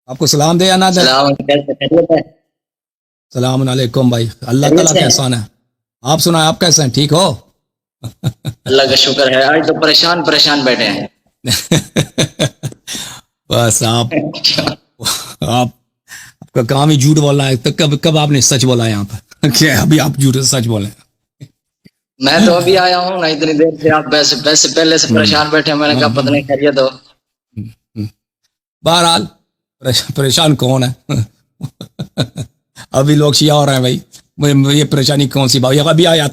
آپ کو سلام دے یا نہ دے؟ السلام علیکم بھائی، اللہ تعالیٰ کا احسان ہے. آپ سنائیں، آپ کیسے ہیں؟ ٹھیک ہو؟ اللہ کا شکر ہے. آج تو پریشان پریشان بیٹھے ہیں. بس آپ کا کام ہی جھوٹ بولنا ہے. تو کب آپ نے سچ بولا یہاں پر؟ کیا ابھی آپ جھوٹ سچ بولے؟ میں تو ابھی آیا ہوں نا، اتنی دیر سے آپ ویسے پہلے سے پریشان بیٹھے. میں نے کہا پتہ نہیں خیریت ہو. بہرحال پریشان کون ہے؟ ابھی لوگ شیعہ ہو رہے ہیں بھائی. یہ پریشانی کون سی بات؟ ابھی آیا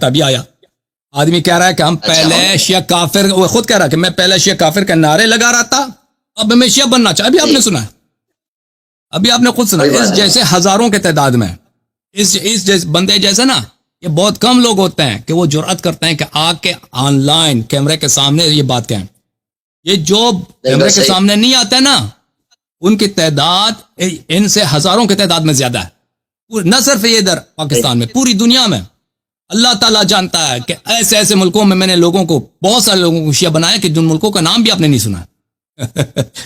آدمی کہہ رہا ہے کہ ہم پہلے شیعہ کافر، وہ خود کہہ رہا ہے کہ میں پہلے شیعہ کافر کے نعرے لگا رہا تھا، اب میں شیعہ بننا چاہتا. ابھی آپ نے سنا ہے، ابھی آپ نے خود سنا. اس جیسے ہزاروں کے تعداد میں اس بندے جیسے نا، یہ بہت کم لوگ ہوتے ہیں کہ وہ جرأت کرتے ہیں کہ آ کے آن لائن کیمرے کے سامنے یہ بات کہیں. یہ جو کیمرے کے سامنے نہیں آتے نا، ان کی تعداد ان سے ہزاروں کی تعداد میں زیادہ ہے. نہ صرف یہ ادھر پاکستان میں، پوری دنیا میں. اللہ تعالیٰ جانتا ہے کہ ایسے ایسے ملکوں میں نے لوگوں کو، بہت سارے لوگوں کو شیعہ بنایا کہ جن ملکوں کا نام بھی آپ نے نہیں سنا.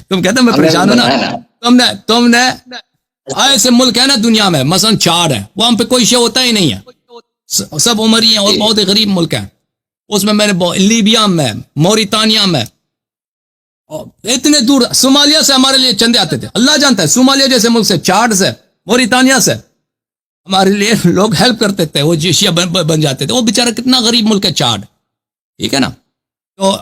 تم کہتے میں پریشان ہوں نا. تم نے ایسے ملک ہے نا دنیا میں، مثلا 4 ہے، وہاں پہ کوئی شیعہ ہوتا ہی نہیں ہے، سب عمری ہیں اور بہت غریب ملک ہیں. اس میں نے لیبیا میں، موریتانیہ میں، اتنے دور صومالیہ سے ہمارے لیے چندے آتے تھے. اللہ جانتا ہے صومالیہ جیسے ملک سے، چاڈ سے، موریتانیہ سے ہمارے لیے لوگ ہیلپ کرتے تھے. وہ شیعہ بن جاتے تھے. وہ بیچارہ کتنا غریب ملک ہے چاڈ، ٹھیک ہے نا. تو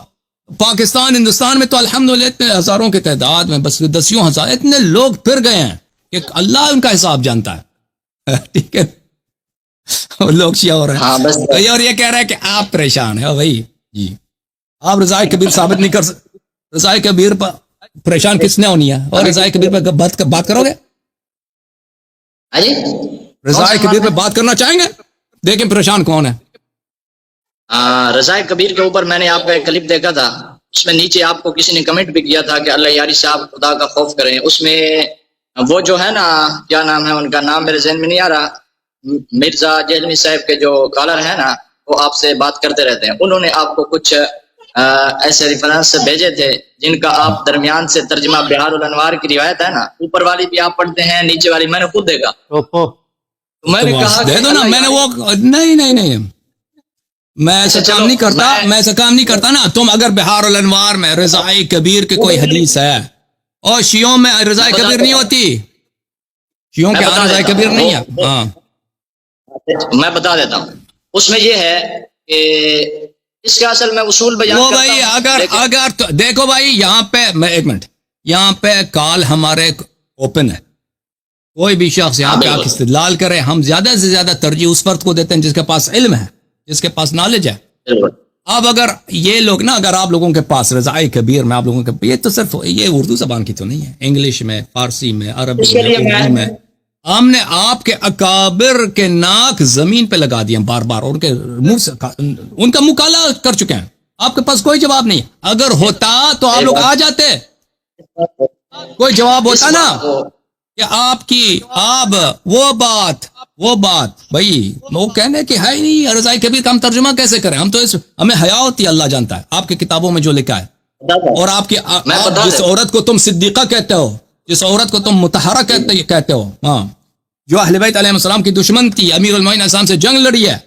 پاکستان، ہندوستان میں تو الحمدللہ اتنے ہزاروں کی تعداد میں، بس 10,000 اتنے لوگ پھر گئے ہیں کہ اللہ ان کا حساب جانتا ہے. ٹھیک ہے، لوگ شیعہ ہو رہے ہیں اور یہ کہہ رہا ہے کہ آپ پریشان ہیں. بھائی جی، آپ رضائے کبیر ثابت نہیں کر سکتے. رضائے کبیر پر پریشان کس نے ہونی ہے؟ اور رضائے کبیر پہ بات کرو گے؟ رضائے کبیر پہ بات کرنا چاہیں گے؟ دیکھیں پریشان کون ہے. رضائے کبیر کے اوپر میں نے آپ کا ایک کلپ دیکھا تھا، اس میں نیچے آپ کو کسی نے کمنٹ بھی کیا تھا کہ اللہ یاری صاحب خدا کا خوف کریں. اس میں وہ جو ہے نا، کیا نام ہے ان کا، نام میرے ذہن میں نہیں آ رہا، مرزا جہلمی صاحب کے جو کالر ہیں نا، وہ آپ سے بات کرتے رہتے ہیں. انہوں نے آپ کو کچھ ایسے ریفرنس بھیجے تھے جن کا آپ درمیان سے ترجمہ، بہار الانوار کی روایت ہے نا، اوپر والی بھی آپ پڑھتے ہیں، نیچے والی میں نے خود دیکھا. میں نے کہا دے دو نا. میں نے وہ نہیں میں ایسا کام نہیں کرتا. میں ایسا کام نہیں کرتا نا. تم اگر بہار الانوار میں رضائے کبیر کی کوئی حدیث ہے، اور شیعوں میں رضائے کبیر نہیں ہوتی، شیعوں کے رضائے کبیر نہیں ہے. ہاں میں بتا دیتا ہوں. اس میں یہ ہے کہ اس کا اصل میں اصول بیان کرتا ہوں. بھائی اگر دیکھو بھائی، یہاں پہ میں ایک منٹ، یہاں پہ کال ہمارے اوپن ہے. کوئی بھی شخص یہاں پہ آکے استدلال کرے. ہم زیادہ سے زیادہ ترجیح اس فرد کو دیتے ہیں جس کے پاس علم ہے، جس کے پاس نالج ہے. اب اگر یہ لوگ نا، اگر آپ لوگوں کے پاس رضائے کبیر میں، آپ لوگوں کے، یہ تو صرف یہ اردو زبان کی تو نہیں ہے، انگلش میں، فارسی میں، عربی میں، اردو میں. ہم نے آپ کے اکابر کے ناک زمین پہ لگا دیے بار بار، اور ان کے منہ سے ان کا مکالہ کر چکے ہیں. آپ کے پاس کوئی جواب نہیں. اگر ہوتا تو آپ لوگ آ جاتے، کوئی جواب ہوتا نا کہ آپ کی وہ بات بھائی، وہ کہنے کہ ہے ہی نہیں رضائے کبیر کا ہم ترجمہ کیسے کریں؟ ہم تو ہمیں حیا ہوتی ہے، اللہ جانتا ہے آپ کی کتابوں میں جو لکھا ہے. اور آپ کی جس عورت کو تم صدیقہ کہتے ہو، جس عورت کو تم مطہرہ کہتے ہو، ہاں، جو اہل بیت علیہ السلام کی دشمن تھی، امیر المومنین السلام سے جنگ لڑی ہے،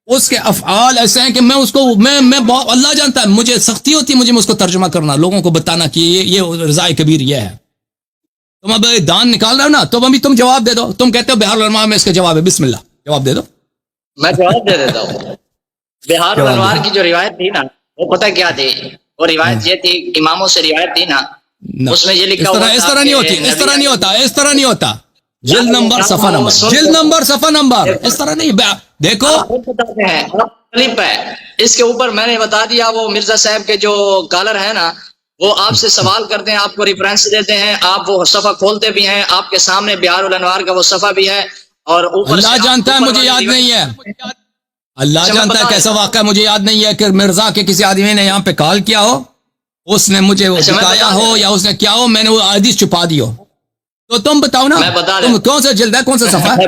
اس کے افعال ایسے ہیں کہ میں اس کو میں اللہ جانتا ہے مجھے سختی ہوتی ہے، مجھے اس کو ترجمہ کرنا، لوگوں کو بتانا کہ یہ رضائے کبیر یہ ہے. تم اب دان نکال رہے ہو نا، تو ابھی تم جواب دے دو. تم کہتے ہو بہار الانوار میں اس کا جواب ہے، بسم اللہ جواب دے دو. میں جواب دے دیتا ہوں. بہار الانوار کی جو روایت تھی نا، وہ پتہ کیا تھی؟ وہ روایت یہ تھی، اماموں سے روایت تھی نا، اس میں یہ لکھا ہوا تھا، اس طرح نہیں ہوتا. جلد نمبر، صفحہ نمبر، اس طرح نہیں. دیکھو کلپ ہے، اس کے اوپر میں نے بتا دیا. وہ مرزا صاحب کے جو کالر ہے نا، وہ آپ سے سوال کرتے ہیں، آپ کو ریفرنس دیتے ہیں، آپ وہ صفحہ کھولتے بھی ہیں، آپ کے سامنے بہار الانوار کا وہ صفحہ بھی ہے. اور اللہ جانتا ہے مجھے یاد نہیں ہے، اللہ جانتا ہے کیسا واقعہ مجھے یاد نہیں ہے کہ مرزا کے کسی آدمی نے یہاں پہ کال کیا ہو، اس نے مجھے وہ دکھایا ہو یا اس نے کیا ہو، میں نے وہ حدیث چھپا دی ہو. تو تم بتاؤ نا، تم کون سا جلد ہے، کون سا صفحہ ہے؟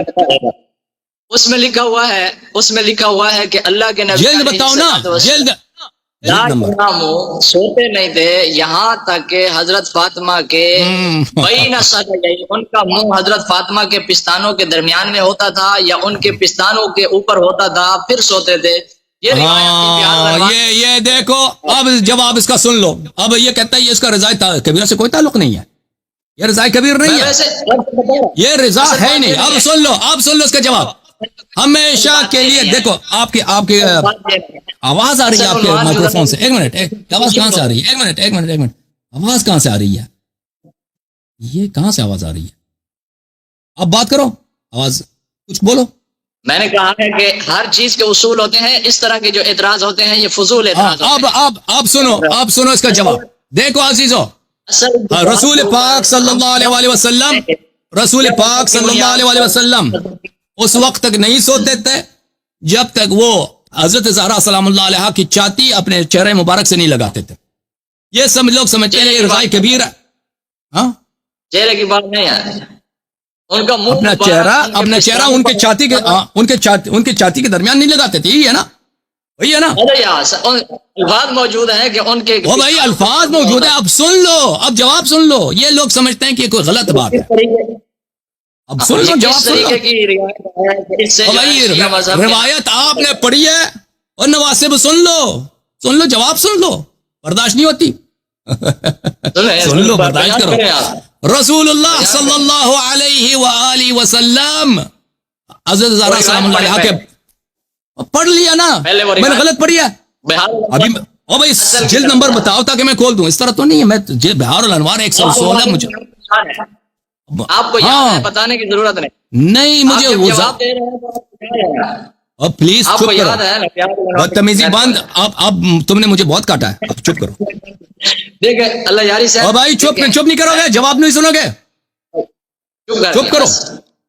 اس میں لکھا ہوا ہے کہ اللہ کے نبی جلد بتاؤ نا، جلد نمبر سوتے نہیں تھے یہاں تک کہ حضرت فاطمہ کے ان کا منہ حضرت فاطمہ کے پستانوں کے درمیان میں ہوتا تھا یا ان کے پستانوں کے اوپر ہوتا تھا پھر سوتے تھے. یہ دیکھو اب جواب اس کا سن لو. اب یہ کہتا ہے یہ اس کا رضا کبیرہ سے کوئی تعلق نہیں ہے, یہ رضا کبیر نہیں ہے, یہ رضا ہے نہیں. اب سن لو اس کا جواب. ہمیشہ کے لیے دیکھو آپ کی آواز آ رہی ہے آپ کے مائکرو فون سے. ایک منٹ, آواز کہاں سے آ رہی ہے؟ ایک منٹ, آواز کہاں سے آ رہی ہے؟ یہ کہاں سے آواز آ رہی ہے؟ اب بات کرو, آواز کچھ بولو. میں نے کہا ہے کہ ہر چیز کے اصول ہوتے ہیں, اس طرح کے جو اعتراض ہوتے ہیں یہ فضول اعتراض ہوتے ہیں. اب سنو اس کا جواب. دیکھو عزیزو, رسول پاک صلی اللہ علیہ وسلم اس وقت تک نہیں سوتے تھے جب تک وہ حضرت زہرا سلام اللہ علیہ کی چھاتی اپنے چہرے مبارک سے نہیں لگاتے تھے. یہ سب لوگ سمجھتے ہیں یہ رضا کبیر ہے. ہاں, چہرے کی بات نہیں ہے, ان کا منہ اپنا چہرہ ان کے چھاتی کے درمیان نہیں لگاتے تھے. یہی ہے نا, وہی ہے نا. الفاظ موجود ہیں کہ ان کے وہ بھائی الفاظ موجود ہیں. اب سن لو, اب جواب سن لو. یہ لوگ سمجھتے ہیں کہ کوئی غلط بات ہے. اب سن لو, جواب سن لو. بھائی روایت آپ نے پڑھی ہے اور نواسب سن لو, جواب سن لو. برداشت نہیں ہوتی, سن لو, برداشت کرو. رسول اللہ صلی اللہ علیہ وآلہ وسلم حضرت زہرا سلام اللہ علیہ کے پڑھ لیا نا, میں نے غلط پڑھی ہے. ابھی او بھائی جلد نمبر بتاؤ تاکہ میں کھول دوں. اس طرح تو نہیں ہے. میں بہار الانوار 116 مجھے آپ کو یاد ہے, بتانے کی ضرورت نہیں مجھے وہ پلیز چپ کرو, بدتمیزی بند. اب تم نے مجھے بہت کاٹا ہے, اب چپ کرو. دیکھیں اللہ یاری سے بھائی چپ نہیں کرو گے, جواب نہیں سنو گے, چپ کرو.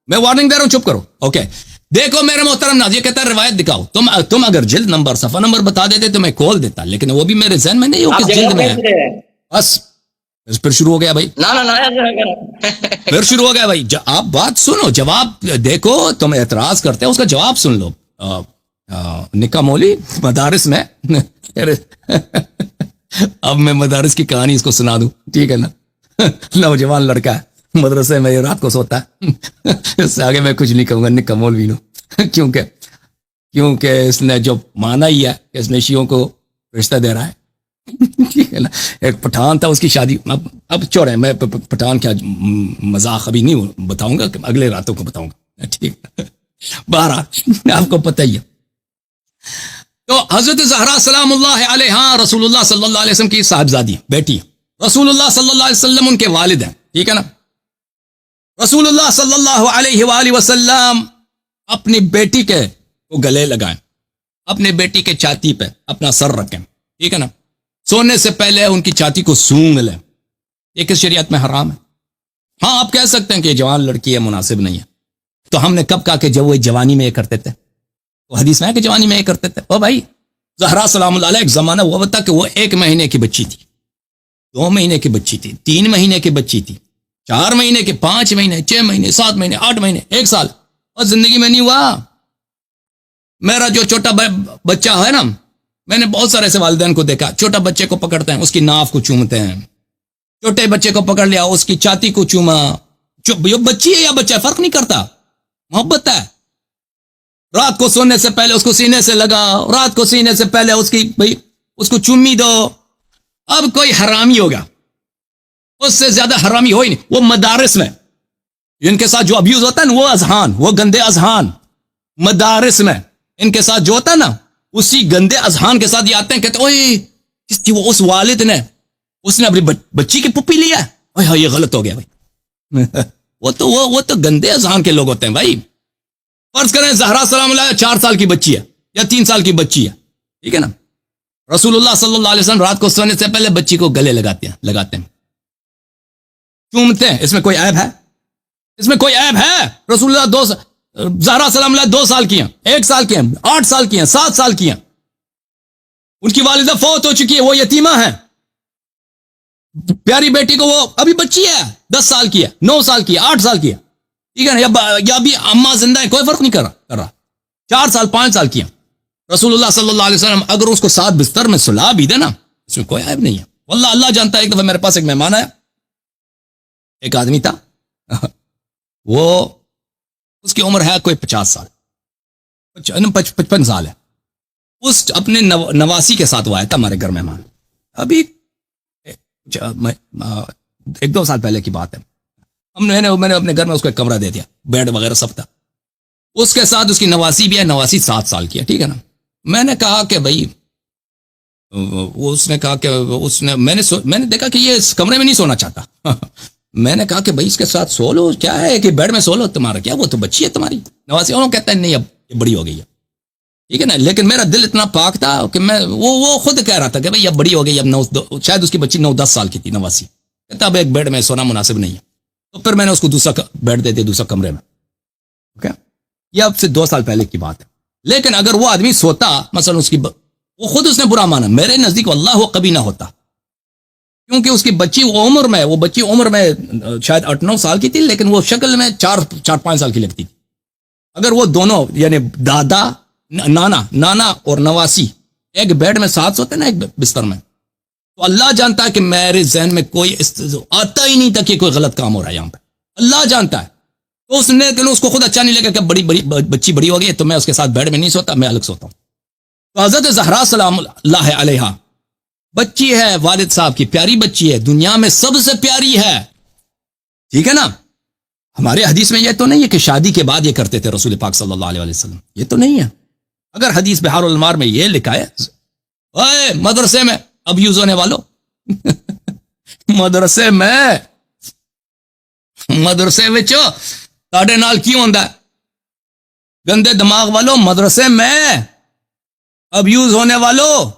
میں وارننگ دے رہا ہوں, چپ کرو. اوکے دیکھو میرے محترم ناظرین, یہ کہتا ہے روایت دکھاؤ. تم اگر جلد نمبر صفحہ نمبر بتا دیتے تو میں کھول دیتا, لیکن وہ بھی میرے ذہن میں نہیں ہو کس جلد میں ہے. بس پھر شروع ہو گیا بھائی, پھر شروع ہو گیا بھائی. آپ بات سنو, جواب دیکھو. تم اعتراض کرتے ہو, اس کا جواب سن لو. نکا مولی مدارس میں اب میں مدارس کی کہانی اس کو سنا دوں, ٹھیک ہے نا. نوجوان لڑکا ہے, مدرسے میں رات کو سوتا ہے. اس سے آگے میں کچھ نہیں کہوں گا, نکا مولوی نو, کیونکہ اس نے جو مانا ہی ہے کہ اس نے شیعوں کو رشتہ دے رہا ہے. ٹھیک ہے نا. ایک پٹھان تھا, اس کی شادی. اب چھوڑیں, میں پٹھان کیا مذاق ابھی نہیں بتاؤں گا, اگلے راتوں کو بتاؤں گا, ٹھیک ہے. بہرحال آپ کو پتہ ہی ہے. تو حضرت زہرا سلام اللہ علیہ رسول اللہ صلی اللہ علیہ وسلم کی صاحبزادی بیٹی, رسول اللہ صلی اللہ علیہ وسلم ان کے والد ہیں, ٹھیک ہے نا. رسول اللہ صلی اللہ علیہ وآلہ وسلم اپنی بیٹی کے کو گلے لگائیں, اپنے بیٹی کے چھاتی پہ اپنا سر رکھیں, ٹھیک ہے نا. سونے سے پہلے ان کی چھاتی کو سونگ لیں. یہ کس شریعت میں حرام ہے؟ ہاں آپ کہہ سکتے ہیں کہ جوان لڑکی ہے, مناسب نہیں ہے. تو ہم نے کب کہا کہ جب وہ جوانی میں یہ کرتے تھے, تو حدیث میں ہے کہ جوانی میں یہ کرتے تھے. او بھائی زہرا سلام اللہ علیہ ایک زمانہ وہ بتا کہ وہ 1 مہینے کی بچی تھی, 2 مہینے کی بچی تھی, 3 مہینے کی بچی تھی, 4 مہینے کی, 5 مہینے, 6 مہینے, 7 مہینے, 8 مہینے, 1 سال, اور زندگی میں نہیں ہوا. میرا جو چھوٹا بچہ ہے نا, میں نے بہت سارے ایسے والدین کو دیکھا, چھوٹا بچے کو پکڑتے ہیں, اس کی ناف کو چومتے ہیں. چھوٹے بچے کو پکڑ لیا, اس کی چھاتی کو چوما. بچی ہے یا بچہ, فرق نہیں کرتا, محبت ہے. رات کو سونے سے پہلے اس کو سینے سے لگا, رات کو سینے سے پہلے اس کو چومی دو. اب کوئی حرامی ہوگا, اس سے زیادہ حرامی ہو ہی نہیں. وہ مدارس میں ان کے ساتھ جو ابیوز ہوتا ہے نا, وہ اذہان, وہ گندے اذہان مدارس میں ان کے ساتھ جو ہوتا ہے نا, اسی گندے اذہان کے ساتھ یہ آتے ہیں, کہتے اوئے وہ اس والد نے اس نے اپنی بچی کی پپی لیا ہے, اوئے یہ غلط ہو گیا بھائی. وہ تو گندے اذہان کے لوگ ہوتے ہیں بھائی. فرض کریں زہرا سلام اللہ 4 سال کی بچی ہے یا 3 سال کی بچی ہے, ٹھیک ہے نا. رسول اللہ صلی اللہ علیہ وسلم رات کو سونے سے پہلے بچی کو گلے لگاتے ہیں, چومتے ہیں. اس میں کوئی عیب ہے؟ اس میں کوئی عیب ہے؟ رسول اللہ زہرا سلام اللہ 2 سال کی ہیں, 1 سال کی ہیں, 8 سال کی ہیں, 7 سال کی ہیں. ان کی والدہ فوت ہو چکی ہے, وہ یتیمہ ہیں. پیاری بیٹی کو وہ ابھی بچی ہے, 10 سال کی ہے, 9 سال کی ہے, 8 سال کی ہے, ٹھیک ہے نا. یا ابھی اماں زندہ ہے, کوئی فرق نہیں کر رہا. 4 سال 5 سال کی ہیں. رسول اللہ صلی اللہ علیہ وسلم اگر اس کو ساتھ بستر میں سلا بھی دے نا، اس میں کوئی عیب نہیں ہے. واللہ اللہ جانتا ہے. ایک دفعہ میرے پاس ایک مہمان آیا، ایک آدمی تھا، وہ اس کی عمر ہے کوئی 50 سال، 55 سال ہے. اس اپنے نواسی کے ساتھ وہ آیا تھا ہمارے گھر مہمان. ابھی 1-2 سال پہلے کی بات ہے. میں نے اپنے گھر میں اس کو ایک کمرہ دے دیا، بیڈ وغیرہ سب تھا. اس کے ساتھ اس کی نواسی بھی ہے، نواسی 7 سال کی ہے، ٹھیک ہے نا. میں نے کہا کہ بھائی، اس نے کہا کہ میں نے دیکھا کہ یہ اس کمرے میں نہیں سونا چاہتا. میں نے کہا کہ بھائی اس کے ساتھ سو لو، کیا ہے کہ بیڈ میں سو لو، تمہارا کیا، وہ تو بچی ہے تمہاری نواسی. انہوں کہتا ہے نہیں اب یہ بڑی ہو گئی ہے، ٹھیک ہے نا. لیکن میرا دل اتنا پاک تھا کہ میں وہ خود کہہ رہا تھا کہ بھائی اب بڑی ہو گئی، اب شاید اس کی بچی 9-10 سال کی تھی، نواسی. کہتا اب ایک بیڈ میں سونا مناسب نہیں ہے. تو پھر میں نے اس کو دوسرا بیڈ دے دیا، دوسرا کمرے میں. اوکے، یہ اب سے 2 سال پہلے کی بات ہے. لیکن اگر وہ آدمی سوتا مثلا وہ خود اس نے برا مانا، میرے نزدیک واللہ وہ کبھی نہ ہوتا، کیونکہ اس کی بچی وہ بچی عمر میں شاید 8-9 سال کی تھی، لیکن وہ شکل میں 4-5 سال کی لگتی تھی. اگر وہ دونوں یعنی دادا نانا اور نواسی ایک بیڈ میں ساتھ سوتے نا، ایک بستر میں، تو اللہ جانتا ہے کہ میرے ذہن میں کوئی آتا ہی نہیں تھا کہ کوئی غلط کام ہو رہا ہے یہاں پہ. اللہ جانتا ہے. تو اس کو خود اچھا نہیں لگا کہ بچی بڑی ہو گئی تو میں اس کے ساتھ بیڈ میں نہیں سوتا، میں الگ سوتا ہوں. تو حضرت زہرا سلام اللہ علیہا بچی ہے والد صاحب کی، پیاری بچی ہے، دنیا میں سب سے پیاری ہے، ٹھیک ہے نا. ہمارے حدیث میں یہ تو نہیں ہے کہ شادی کے بعد یہ کرتے تھے رسول پاک صلی اللہ علیہ وسلم، یہ تو نہیں ہے. اگر حدیث بحار المار میں یہ لکھا ہے، اوے مدرسے میں اب یوز ہونے والوں مدرسے وچ تاڑے نال کی ہوندا ہے، گندے دماغ والوں، مدرسے میں اب یوز ہونے والوں.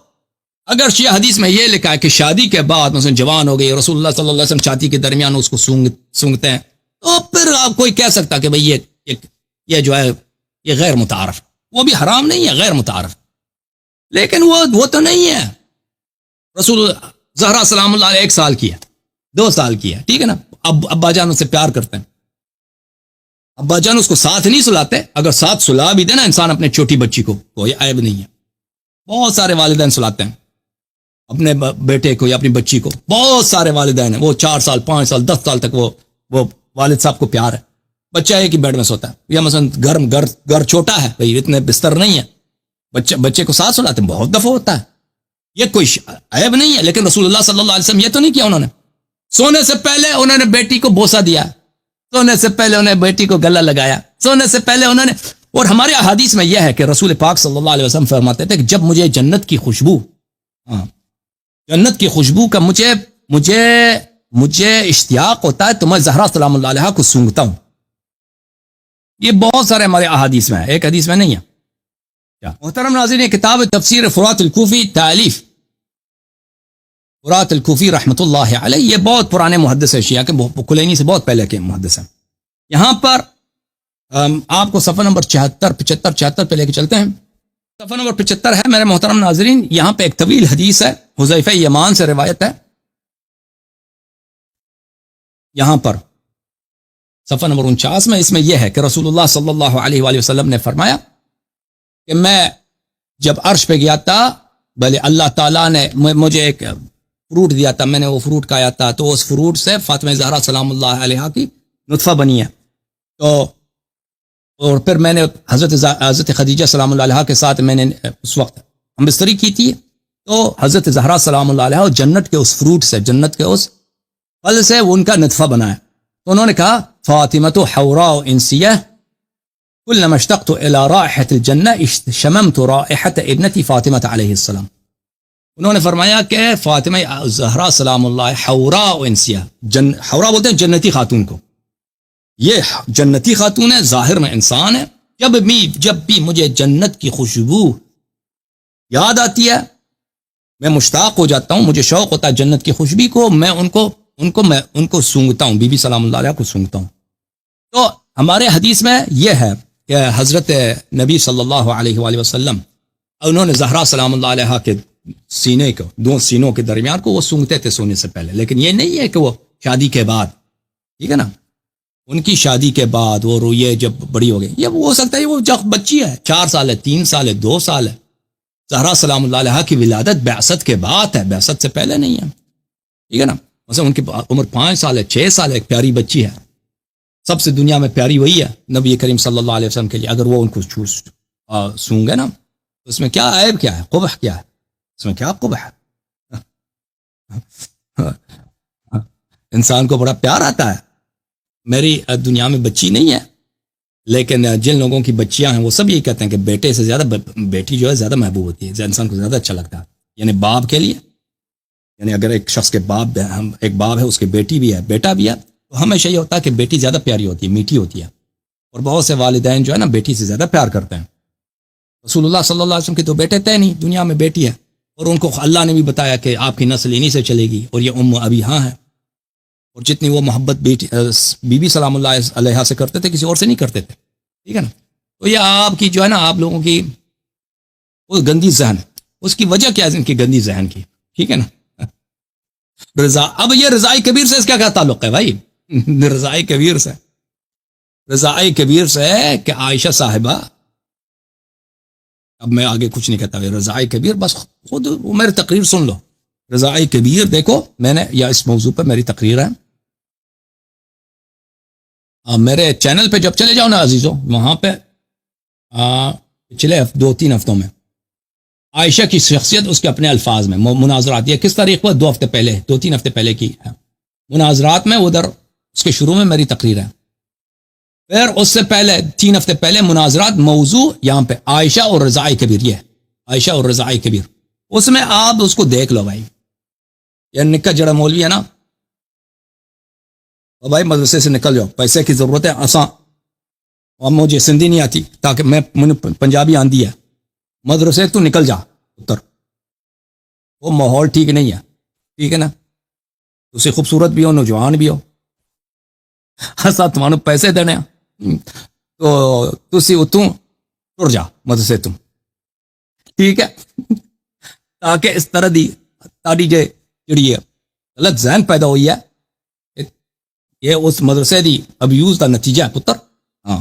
اگر شیعہ حدیث میں یہ لکھا ہے کہ شادی کے بعد مثلا جوان ہو گئی، رسول اللہ صلی اللہ علیہ وسلم شادی کے درمیان اس کو سونگتے ہیں، تو پھر آپ کوئی کہہ سکتا کہ بھئی یہ جو ہے یہ غیر متعارف، وہ بھی حرام نہیں ہے، غیر متعارف. لیکن وہ تو نہیں ہے. رسول زہرا سلام اللہ علیہ 1 سال کی ہے، 2 سال کی ہے، ٹھیک ہے نا. ابا جان اس سے پیار کرتے ہیں، ابا جان اس کو ساتھ نہیں سلاتے. اگر ساتھ سلا بھی دے نا انسان اپنے چھوٹی بچی کو، کوئی عیب نہیں ہے. بہت سارے والدین سلاتے ہیں اپنے بیٹے کو یا اپنی بچی کو، بہت سارے والدین ہیں، وہ 4 سال 5 سال 10 سال تک وہ والد صاحب کو پیار ہے. بچہ ایک ہی بیڈ میں سوتا ہے، یا مثلا گھر چھوٹا ہے، بھائی اتنے بستر نہیں ہے، بچے کو ساتھ سلاتے ہیں، بہت دفعہ ہوتا ہے، یہ کوئی عیب نہیں ہے. لیکن رسول اللہ صلی اللہ علیہ وسلم یہ تو نہیں کیا انہوں نے. سونے سے پہلے انہوں نے بیٹی کو بوسہ دیا، سونے سے پہلے انہوں نے بیٹی کو گلا لگایا، سونے سے پہلے انہوں نے. اور ہمارے احادیث میں یہ ہے کہ رسول پاک صلی اللہ علیہ وسلم فرماتے تھے کہ جب مجھے جنت کی خوشبو کا مجھے اشتیاق ہوتا ہے تو میں زہرا سلام اللہ علیہ کو سونگتا ہوں. یہ بہت سارے ہمارے احادیث میں ہے، ایک حدیث میں نہیں ہے. محترم ناظرین، کتاب تفسیر فرات الکوفی تالیف فرات الکوفی رحمۃ اللہ علیہ، یہ بہت پرانے محدث ہے شیعہ کے، کلینی سے بہت پہلے کے محدث ہیں. یہاں پر آپ کو صفحہ نمبر 76 پہ لے کے چلتے ہیں. صفحہ نمبر 75 ہے میرے محترم ناظرین. یہاں پہ ایک طویل حدیث ہے، حذیفہ یمان سے روایت ہے. یہاں پر صفحہ نمبر 49 میں اس میں یہ ہے کہ رسول اللہ صلی اللہ علیہ وآلہ وسلم نے فرمایا کہ میں جب عرش پہ گیا تھا، بھلے اللہ تعالیٰ نے مجھے ایک فروٹ دیا تھا، میں نے وہ فروٹ کھایا تھا، تو اس فروٹ سے فاطمہ زہرا سلام اللہ علیہا کی نطفہ بنی ہے. تو اور پھر میں نے حضرت خدیجہ سلام اللہ علیہا کے ساتھ میں نے اس وقت ہم بستری کی تھی، تو حضرت زہرا سلام اللہ علیہا جنت کے اس فروٹ سے، جنت کے اس پھل سے ان کا نطفہ بنا ہے. تو انہوں نے کہا فاطمۃ حوراء انسیہ کلما اشتقت الى رائحۃ الجنہ شممت رائحۃ ابنتی فاطمہ علیہ السلام. انہوں نے فرمایا کہ فاطمہ زہرا سلام اللہ حوراء انسیہ، حوراء بولتے ہیں جنتی خاتون کو، یہ جنتی خاتون ہے، ظاہر میں انسان ہے. جب بھی مجھے جنت کی خوشبو یاد آتی ہے میں مشتاق ہو جاتا ہوں، مجھے شوق ہوتا ہے جنت کی خوشبو کو، میں ان کو سونگتا ہوں، بی بی سلام اللہ علیہ کو سونگتا ہوں. تو ہمارے حدیث میں یہ ہے کہ حضرت نبی صلی اللہ علیہ وآلہ وسلم انہوں نے زہرا سلام اللہ علیہ کے سینے کو، 2 سینوں کے درمیان کو وہ سونگتے تھے سونے سے پہلے. لیکن یہ نہیں ہے کہ وہ شادی کے بعد، ٹھیک ہے نا، ان کی شادی کے بعد وہ یہ جب بڑی ہو گئی، یہ ہو سکتا ہے وہ جب بچی ہے 4 سال ہے، 3 سال ہے، 2 سال ہے، زہرا سلام اللہ علیہ کی ولادت بعثت کے بعد ہے، بعثت سے پہلے نہیں ہے، ٹھیک ہے نا. مثلا ان کی عمر 5 سال ہے، 6 سال ہے، ایک پیاری بچی ہے، سب سے دنیا میں پیاری وہی ہے نبی کریم صلی اللہ علیہ وسلم کے لیے. اگر وہ ان کو سوں گے نا تو اس میں کیا عیب، کیا ہے قبح، کیا ہے اس میں، کیا قبح ہے؟ انسان کو بڑا پیار آتا ہے. میری دنیا میں بچی نہیں ہے، لیکن جن لوگوں کی بچیاں ہیں وہ سب یہی کہتے ہیں کہ بیٹے سے زیادہ بیٹی جو ہے زیادہ محبوب ہوتی ہے، انسان کو زیادہ اچھا لگتا ہے. یعنی باپ کے لیے، یعنی اگر ایک شخص کے باپ، ایک باپ ہے، اس کی بیٹی بھی ہے، بیٹا بھی ہے، تو ہمیشہ یہ ہوتا ہے کہ بیٹی زیادہ پیاری ہوتی ہے، میٹھی ہوتی ہے. اور بہت سے والدین جو ہے نا بیٹی سے زیادہ پیار کرتے ہیں. رسول اللہ صلی اللہ علیہ وسلم کے تو بیٹے تھے نہیں، دنیا میں بیٹی ہے، اور ان کو اللہ نے بھی بتایا کہ آپ کی نسل انہی سے چلے گی، اور یہ ابیہا ہے. اور جتنی وہ محبت بی بی سلام اللہ علیہ سے کرتے تھے کسی اور سے نہیں کرتے تھے، ٹھیک ہے نا. تو یہ آپ کی جو ہے نا، آپ لوگوں کی وہ گندی ذہن، اس کی وجہ کیا ہے ان کی گندی ذہن کی، ٹھیک ہے نا. رضا، اب یہ رضائی کبیر سے اس کا کیا تعلق ہے بھائی؟ رضائی کبیر سے، رضائی کبیر سے ہے کہ عائشہ صاحبہ، اب میں آگے کچھ نہیں کہتا، رضائی کبیر بس خود میری تقریر سن لو. رضائی کبیر دیکھو، میں نے یا اس موضوع پہ میری تقریر ہے، میرے چینل پہ جب چلے جاؤ نا عزیزو، وہاں پہ پچھلے 2-3 ہفتوں میں عائشہ کی شخصیت اس کے اپنے الفاظ میں مناظرات، یہ کس تاریخ پر 2-3 ہفتے پہلے کی ہے مناظرات میں، ادھر اس کے شروع میں میری تقریر ہے. پھر اس سے پہلے 3 ہفتے پہلے مناظرات، موضوع یہاں پہ عائشہ اور رضائی کبیر، یہ عائشہ اور رضائی کبیر. اس میں آپ اس کو دیکھ لو بھائی، یہ نکا جڑا مولوی ہے نا، اور بھائی مدرسے سے نکل جاؤ، پیسے کی ضرورت ہے آسان، اور مجھے سندھی نہیں آتی تاکہ مجھے پنجابی آندی ہے، مدرسے تو نکل جا اتر، وہ ماحول ٹھیک نہیں ہے، ٹھیک ہے نا. تسی خوبصورت بھی ہو، نوجوان بھی ہو، ہسا تمہانوں پیسے دینے تو تسی اتوں ٹر جا مدرسے تم، ٹھیک ہے. تاکہ اس طرح دی تاری جڑی ہے غلط ذہن پیدا ہوئی ہے، یہ اس مدرسے دی ابیوز کا نتیجہ ہے پتر. ہاں